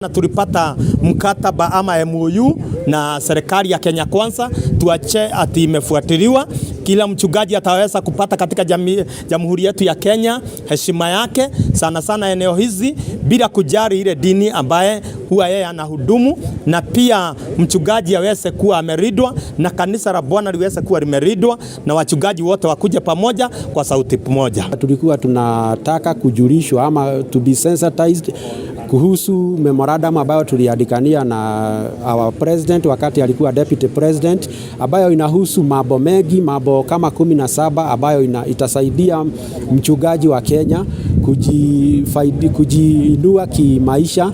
Na tulipata mkataba ama MOU na serikali ya Kenya Kwanza, tuache ati imefuatiliwa. Kila mchungaji ataweza kupata katika jamhuri yetu ya Kenya heshima yake sana sana eneo hizi bila kujali ile dini ambaye huwa yeye anahudumu, na pia mchungaji aweze kuwa ameridwa na kanisa la Bwana liweze kuwa limeridwa na wachungaji wote wakuja pamoja kwa sauti moja. Tulikuwa tunataka kujulishwa ama to be sensitized kuhusu memorandum ambayo tuliandikania na our president wakati alikuwa deputy president, ambayo inahusu mambo mengi, mambo kama 17 ambayo itasaidia mchungaji wa Kenya kujiinua kimaisha.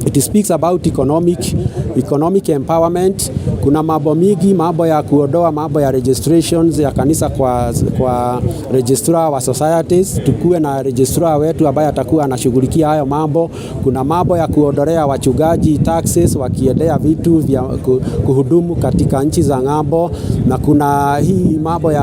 It speaks about economic empowerment. Kuna mambo mingi, mambo ya kuondoa mambo ya registrations ya kanisa kwa registrar wa societies. Tukue na registrar wetu ambaye atakuwa anashughulikia hayo mambo. Kuna mambo ya kuondolea wachungaji taxes wakiendea vitu vya kuhudumu katika nchi za ng'ambo, na kuna hii mambo ya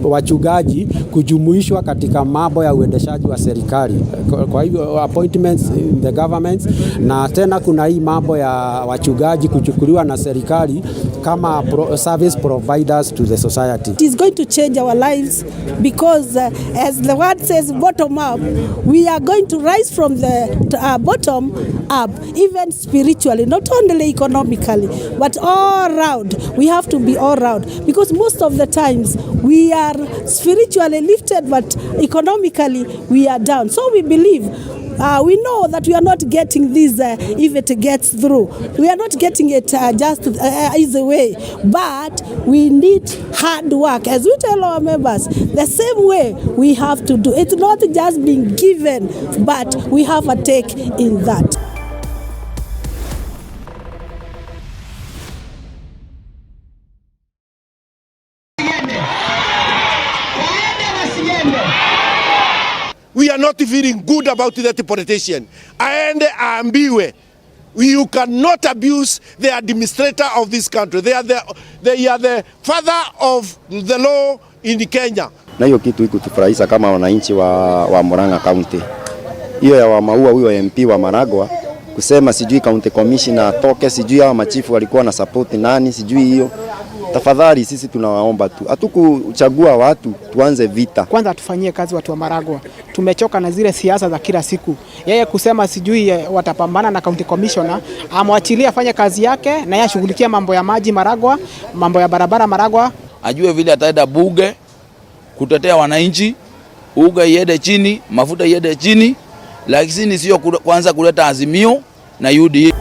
wachungaji kujumuishwa katika mambo ya uendeshaji wa serikali, kwa hivyo appointments in the government, na tena kuna hii mambo ya wachungaji kuchukuliwa na serikali kama service providers to the society. It is going to change our lives because as the word says, bottom up, we are going to rise from the bottom up, even spiritually, not only economically, but all around. We have to be all around, because most of the times we are spiritually lifted, but economically we are down. So we believe, we know that we are not getting this if it gets through. We are not getting it just easy way, but we need hard work. As we tell our members, the same way we have to do. It's not just being given, but we have a take in that. We are not feeling good about that politician. Aende aambiwe, you cannot abuse the administrator of this country. They are the father of the law in Kenya. Na hiyo kitu ikutufurahisha kama wananchi wa Murang'a County. Hiyo ya wamaua huyo MP wa Maragwa kusema sijui county commissioner toke, sijui hao machifu walikuwa na support nani, sijui hiyo. Tafadhali sisi tunawaomba tu, hatukuchagua watu tuanze vita. Kwanza tufanyie kazi watu wa Maragwa. Tumechoka na zile siasa za kila siku. Yeye kusema sijui watapambana na county commissioner, amwachilie afanye kazi yake na yeye ashughulikia mambo ya maji Maragwa, mambo ya barabara Maragwa. Ajue vile ataenda bunge kutetea wananchi, uga iende chini, mafuta iende chini, lakini sio kwanza kuleta Azimio na UDA.